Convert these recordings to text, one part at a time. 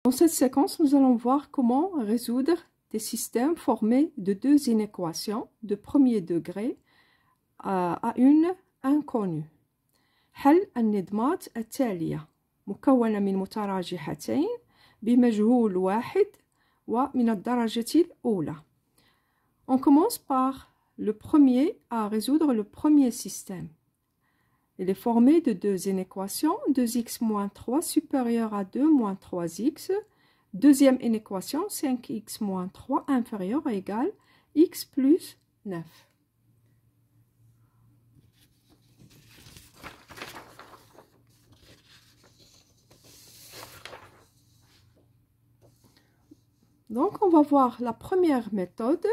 Dans cette séquence, nous allons voir comment résoudre des systèmes formés de deux inéquations de premier degré à une inconnue. حل النظمات التالية مكونة من متراجحتين بمجهول واحد ومن الدرجة الأولى. On commence par le premier à résoudre le premier système. Il est formé de deux inéquations, 2x moins 3 supérieur à 2 moins 3x. Deuxième inéquation, 5x moins 3 inférieur à égal x plus 9. Donc, on va voir la première méthode,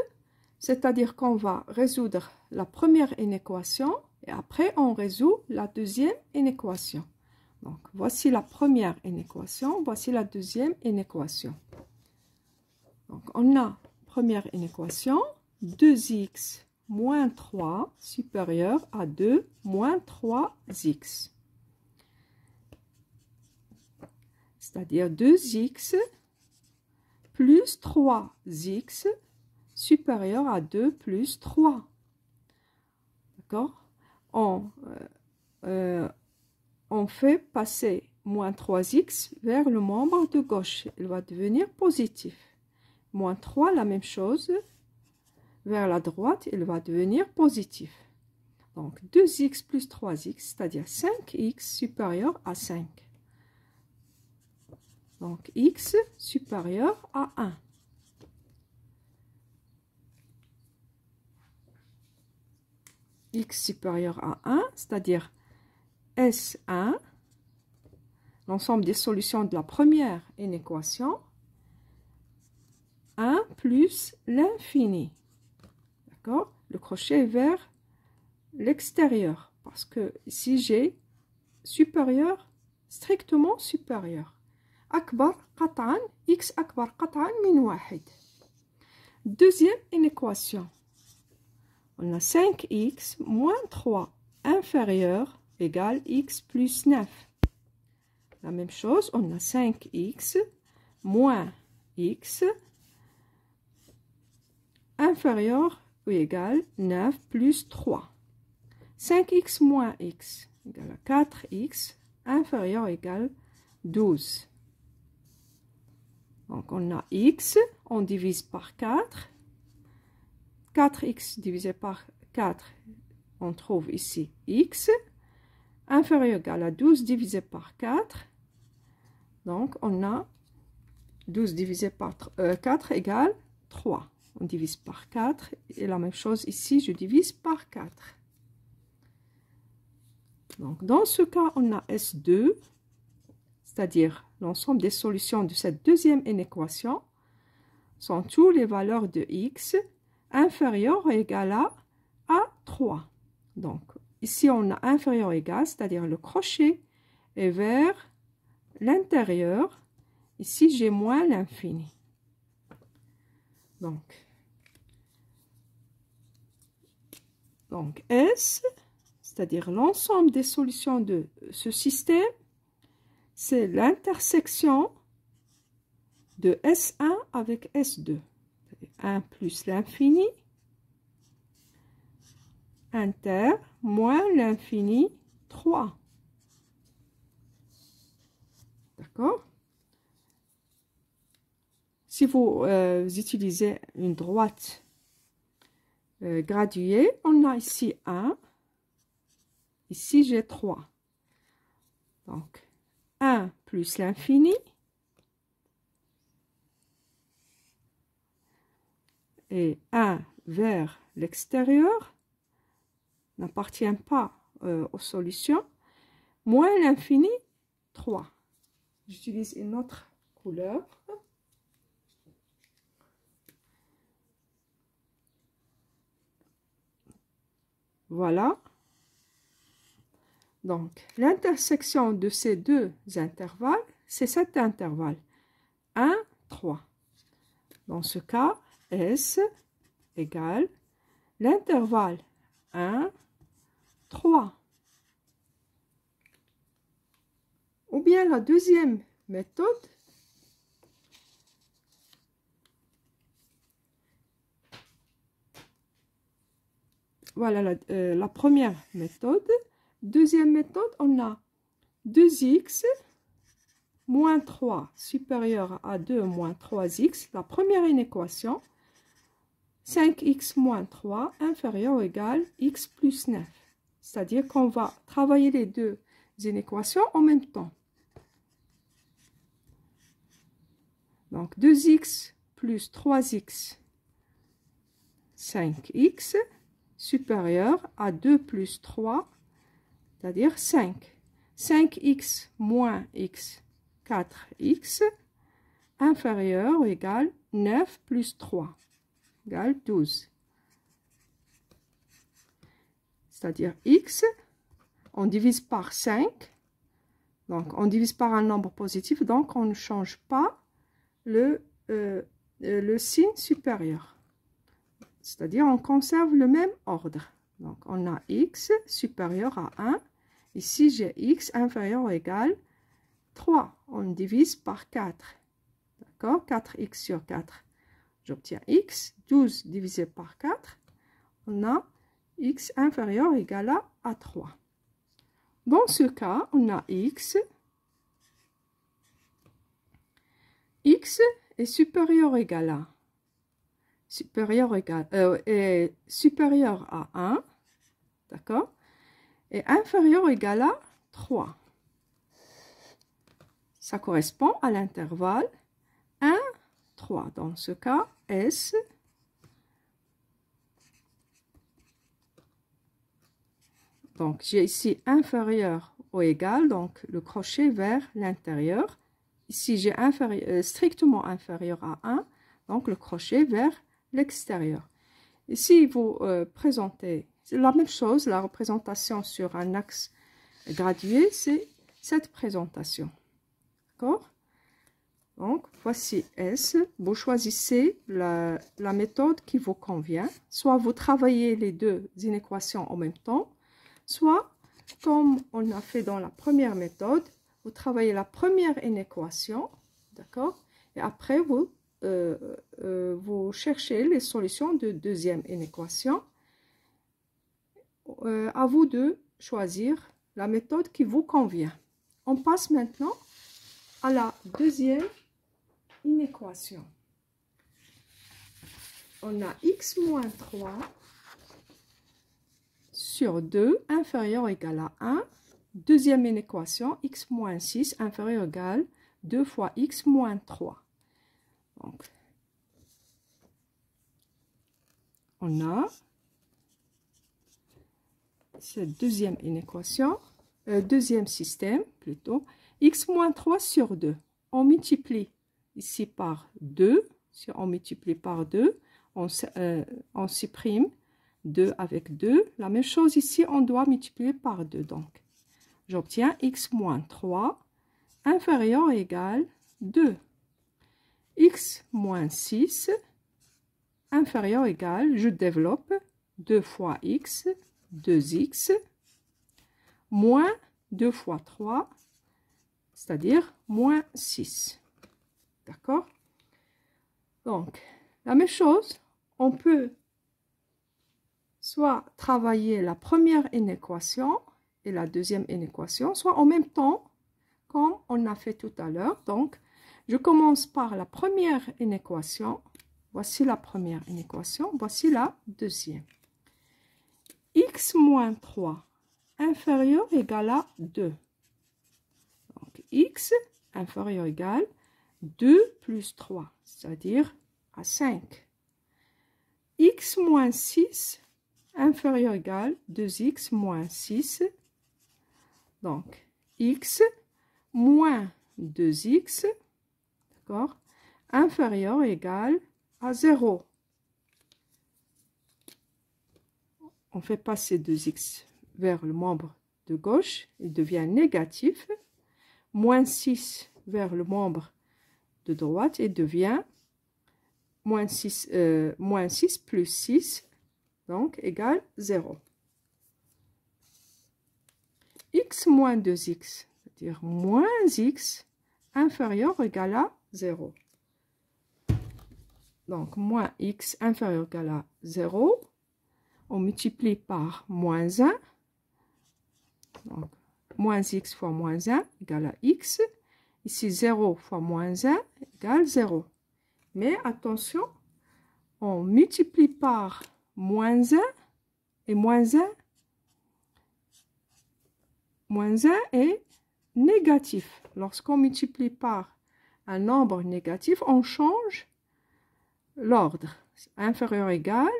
c'est-à-dire qu'on va résoudre la première inéquation et après on résout la deuxième inéquation. Donc, voici la première inéquation, voici la deuxième inéquation. Donc, on a première inéquation, 2x moins 3 supérieur à 2 moins 3x. C'est-à-dire 2x plus 3x supérieur à 2 plus 3. D'accord? On fait passer moins 3x vers le membre de gauche. Il va devenir positif. Moins 3, la même chose. Vers la droite, il va devenir positif. Donc 2x plus 3x, c'est-à-dire 5x supérieur à 5. Donc x supérieur à 1. X supérieur à 1, c'est-à-dire S1, l'ensemble des solutions de la première inéquation, 1 plus l'infini. D'accord? Le crochet est vers l'extérieur, parce que ici j'ai supérieur, strictement supérieur. أكبر قطعا x أكبر قطعا من واحد. Deuxième inéquation. On a 5x moins 3 inférieur égale x plus 9. La même chose, on a 5x moins x inférieur ou égal 9 plus 3. 5x moins x égale 4x inférieur ou égal 12. Donc, on a x, on divise par 4. 4x divisé par 4, on trouve ici x. Inférieur égal à 12 divisé par 4. Donc, on a 12 divisé par 4 égale 3. On divise par 4. Et la même chose ici, je divise par 4. Donc, dans ce cas, on a S2. C'est-à-dire l'ensemble des solutions de cette deuxième inéquation sont toutes les valeurs de x inférieures ou égales à 3. Donc, ici, on a inférieur ou égal, c'est-à-dire le crochet est vers l'intérieur. Ici, j'ai moins l'infini. Donc, S, c'est-à-dire l'ensemble des solutions de ce système, c'est l'intersection de S1 avec S2. 1 plus l'infini, inter, moins l'infini, 3. D'accord? Si vous utilisez une droite graduée, on a ici 1. Ici, j'ai 3. Donc, 1 plus l'infini et 1 vers l'extérieur n'appartient pas aux solutions, moins l'infini, 3. J'utilise une autre couleur. Voilà. Donc, l'intersection de ces deux intervalles, c'est cet intervalle. 1, 3. Dans ce cas, S égale l'intervalle 1, 3. Ou bien la deuxième méthode, voilà la première méthode. Deuxième méthode, on a 2x moins 3 supérieur à 2 moins 3x, la première inéquation. 5x moins 3 inférieur ou égal x plus 9. C'est-à-dire qu'on va travailler les deux inéquations en même temps. Donc 2x plus 3x, 5x, supérieur à 2 plus 3, c'est-à-dire 5. 5x moins x, 4x, inférieur ou égal 9 plus 3, égale 12. C'est-à-dire x, on divise par 5, donc on divise par un nombre positif, donc on ne change pas le signe supérieur. C'est-à-dire on conserve le même ordre. Donc on a x supérieur à 1. Ici j'ai x inférieur ou égal 3. On divise par 4. D'accord? 4x sur 4. J'obtiens x. 12 divisé par 4. On a x inférieur ou égal à 3. Dans ce cas, on a x. X est supérieur ou égal à supérieur à 1, d'accord, et inférieur ou égal à 3. Ça correspond à l'intervalle 1, 3. Dans ce cas, S donc j'ai ici inférieur ou égal, donc le crochet vers l'intérieur. Ici j'ai strictement inférieur à 1, donc le crochet vers l'extérieur. Ici vous présentez la même chose, la représentation sur un axe gradué, c'est cette présentation. D'accord? Donc voici S, vous choisissez la méthode qui vous convient, soit vous travaillez les deux inéquations en même temps, soit comme on a fait dans la première méthode, vous travaillez la première inéquation, d'accord, et après vous cherchez les solutions de deuxième inéquation. À vous de choisir la méthode qui vous convient. On passe maintenant à la deuxième inéquation. On a x moins 3 sur 2 inférieur ou égal à 1. Deuxième inéquation, x moins 6 inférieur ou égal 2 fois x moins 3. Donc, on a cette deuxième inéquation, deuxième système plutôt, x moins 3 sur 2. On multiplie ici par 2. Si on multiplie par 2, on supprime 2 avec 2. La même chose ici, on doit multiplier par 2. Donc, j'obtiens x moins 3 inférieur ou égal 2. X moins 6 inférieur ou égal, je développe 2 fois x, 2x, moins 2 fois 3, c'est-à-dire moins 6. D'accord? Donc, la même chose, on peut soit travailler la première inéquation et la deuxième inéquation, soit en même temps, comme on a fait tout à l'heure. Donc, je commence par la première inéquation. Voici la première inéquation. Voici la deuxième. X moins 3 inférieur ou égal à 2. Donc, x inférieur ou égal 2 plus 3, c'est-à-dire à 5. X moins 6 inférieur ou égal 2x moins 6. Donc, x moins 2x, d'accord, inférieur ou égal à 0. On fait passer 2x vers le membre de gauche, il devient négatif. Moins 6 vers le membre de droite, il devient moins 6 plus 6, donc égale 0. X moins 2x, c'est-à-dire moins x inférieur ou égal à 0. Donc, moins x inférieur ou égal à 0. on multiplie par moins 1. Donc, moins x fois moins 1 égale à x. Ici, 0 fois moins 1 égale 0. Mais attention, on multiplie par moins 1 et moins 1. Moins 1 est négatif. Lorsqu'on multiplie par un nombre négatif, on change l'ordre. Inférieur égal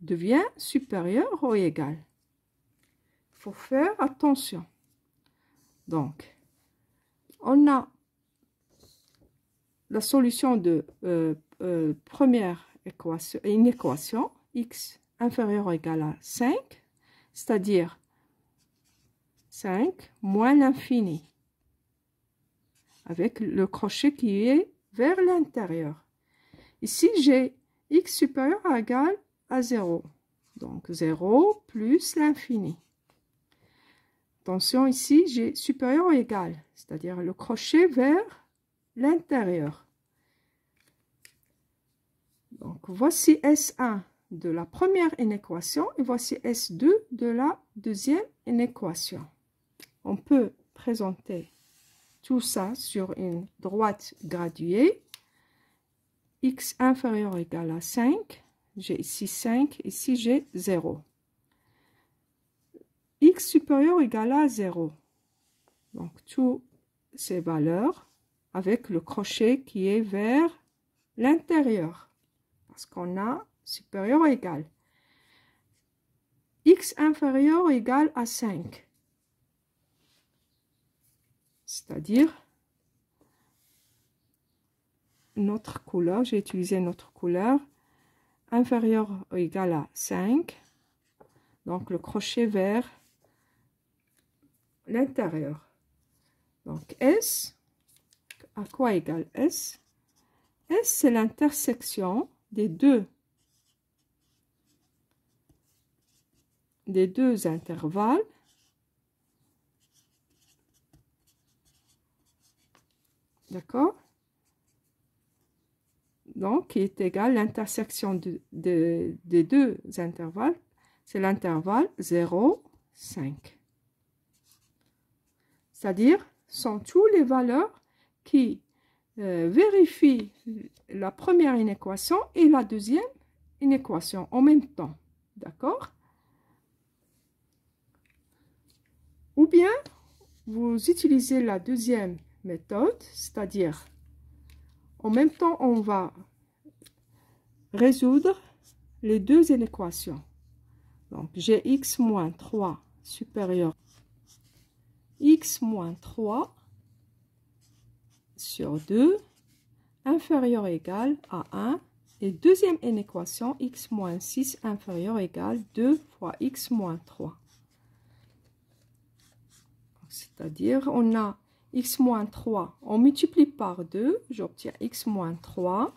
devient supérieur ou égal. Il faut faire attention. Donc, on a la solution de première équation, une équation x inférieur ou égal à 5, c'est-à-dire 5 moins l'infini, avec le crochet qui est vers l'intérieur. Ici, j'ai x supérieur ou égal à 0. Donc, 0 plus l'infini. Attention, ici, j'ai supérieur ou égal, c'est-à-dire le crochet vers l'intérieur. Donc, voici S1 de la première inéquation et voici S2 de la deuxième inéquation. On peut présenter tout ça sur une droite graduée. X inférieur ou égal à 5. J'ai ici 5, ici j'ai 0. X supérieur ou égal à 0. Donc, toutes ces valeurs avec le crochet qui est vers l'intérieur. Parce qu'on a supérieur ou égal. X inférieur ou égal à 5. C'est-à-dire notre couleur, j'ai utilisé notre couleur, inférieur ou égal à 5. Donc, le crochet vers l'intérieur. Donc, S, à quoi égale S? S, c'est l'intersection des deux intervalles. D'accord? Donc, qui est égal à l'intersection des deux intervalles. C'est l'intervalle 0, 5. C'est-à-dire, sont toutes les valeurs qui vérifient la première inéquation et la deuxième inéquation en même temps. D'accord? Ou bien, vous utilisez la deuxième méthode, c'est-à-dire, en même temps, on va résoudre les deux inéquations. Donc, j'ai x moins 3 supérieur x moins 3 sur 2 inférieur ou égal à 1. Et deuxième inéquation, x moins 6 inférieur ou égal 2 fois x moins 3. C'est-à-dire, on a x moins 3, on multiplie par 2, j'obtiens x moins 3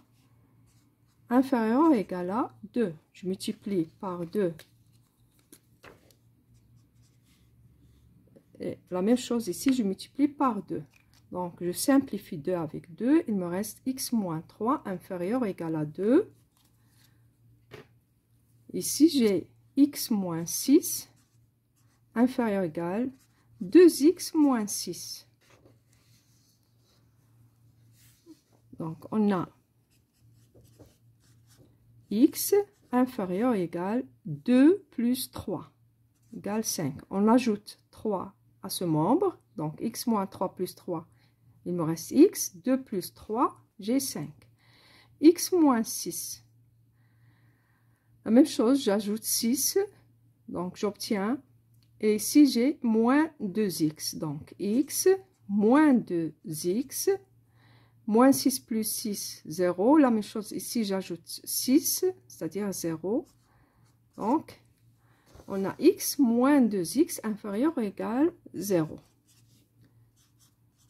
inférieur ou égal à 2. Je multiplie par 2. Et la même chose ici, je multiplie par 2. Donc, je simplifie 2 avec 2. Il me reste x moins 3 inférieur ou égal à 2. Ici, j'ai x moins 6 inférieur ou égal 2x moins 6. Donc, on a x inférieur ou égal 2 plus 3 égale 5. On ajoute 3 à ce membre. Donc, x moins 3 plus 3, il me reste x. 2 plus 3, j'ai 5. X moins 6. La même chose, j'ajoute 6. Donc, j'obtiens. Et ici, j'ai moins 2x. Donc, x moins 2x. Moins 6 plus 6, 0. La même chose ici, j'ajoute 6, c'est-à-dire 0. Donc, on a x moins 2x inférieur ou égal 0.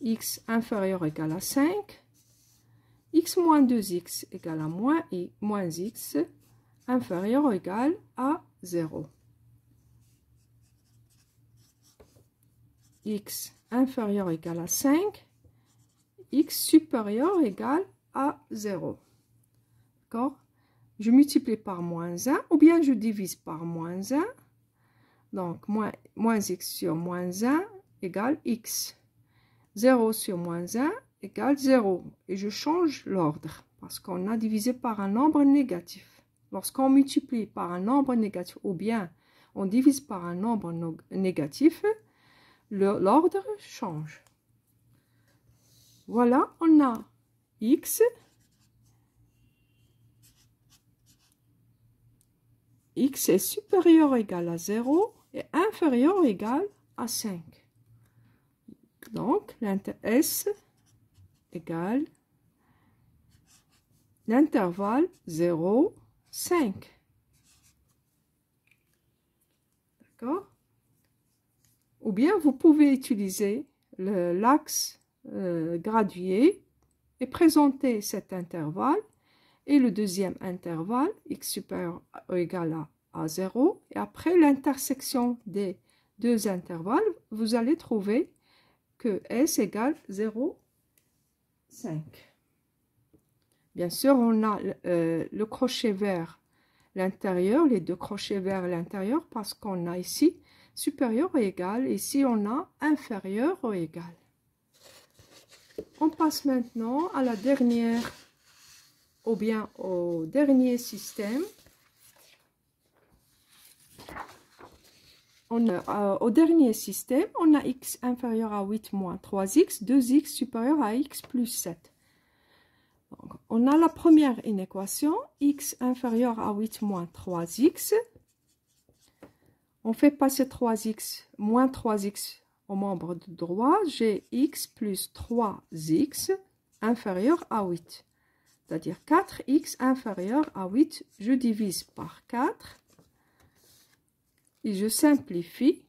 X inférieur ou égal à 5. X moins 2x égale à moins x inférieur ou égal à 0. X inférieur ou égal à 5. X supérieur ou égal à 0. D'accord? je multiplie par moins 1 ou bien je divise par moins 1. Donc, moins x sur moins 1 égale x. 0 sur moins 1 égale 0. Et je change l'ordre parce qu'on a divisé par un nombre négatif. Lorsqu'on multiplie par un nombre négatif ou bien on divise par un nombre négatif, l'ordre change. Voilà, on a x. X est supérieur ou égal à 0 et inférieur ou égal à 5. Donc, S égale l'intervalle 0, 5. D'accord? Ou bien vous pouvez utiliser l'axe gradué et présenter cet intervalle et le deuxième intervalle, x supérieur ou égal à 0. Et après l'intersection des deux intervalles, vous allez trouver que S égale 0, 5. Bien sûr, on a le crochet vers l'intérieur, les deux crochets vers l'intérieur, parce qu'on a ici supérieur ou égal, et ici on a inférieur ou égal. On passe maintenant à la dernière, ou bien au dernier système. Au dernier système, on a x inférieur à 8 moins 3x, 2x supérieur à x plus 7. Donc, on a la première inéquation, x inférieur à 8 moins 3x. On fait passer 3x moins 3x au membre de droit. J'ai x plus 3x inférieur à 8. C'est-à-dire 4x inférieur à 8. Je divise par 4. Et je simplifie.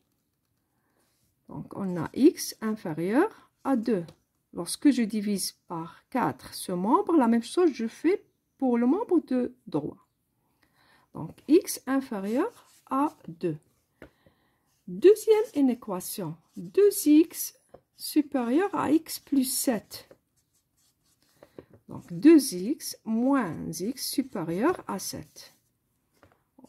Donc, on a x inférieur à 2. Lorsque je divise par 4 ce membre, la même chose je fais pour le membre de droit. Donc, x inférieur à 2. Deuxième inéquation, 2x supérieur à x plus 7. Donc, 2x moins x supérieur à 7.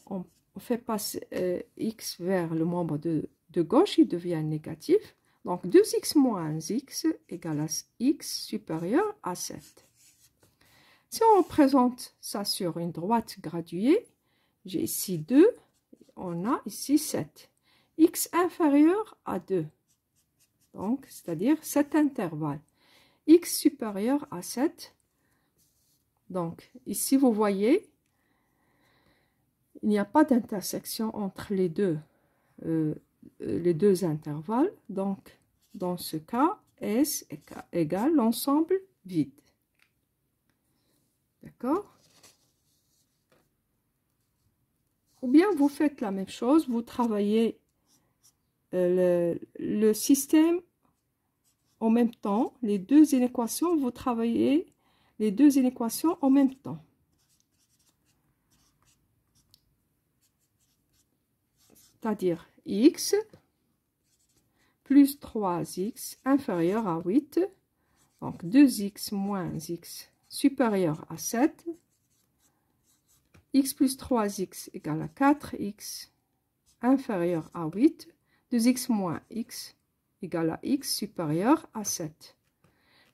On fait passer x vers le membre de gauche, il devient négatif. Donc, 2x moins x égale à x supérieur à 7. Si on représente ça sur une droite graduée, j'ai ici 2, on a ici 7. X inférieur à 2, donc c'est-à-dire cet intervalle. X supérieur à 7, donc ici vous voyez, il n'y a pas d'intersection entre les deux intervalles. Donc, dans ce cas, S égale l'ensemble vide. D'accord? Ou bien vous faites la même chose, vous travaillez le système en même temps, les deux inéquations, vous travaillez les deux inéquations en même temps. C'est-à-dire x plus 3x inférieur à 8, donc 2x moins x supérieur à 7, x plus 3x égale à 4x inférieur à 8, 2x moins x égale à x supérieur à 7.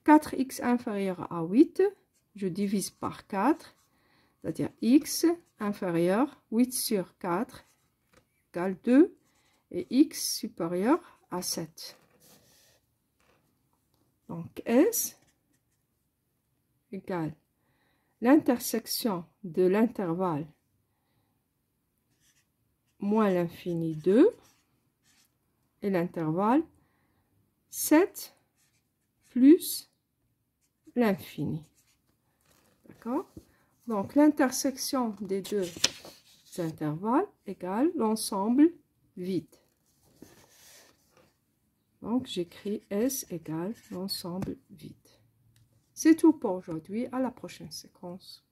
4x inférieur à 8, je divise par 4, c'est-à-dire x inférieur, 8 sur 4 égale 2, et x supérieur à 7. Donc S égale l'intersection de l'intervalle moins l'infini 2 et l'intervalle 7 plus l'infini. D'accord? Donc l'intersection des deux intervalles égale l'ensemble vide. Donc j'écris S égale l'ensemble vide. C'est tout pour aujourd'hui. À la prochaine séquence.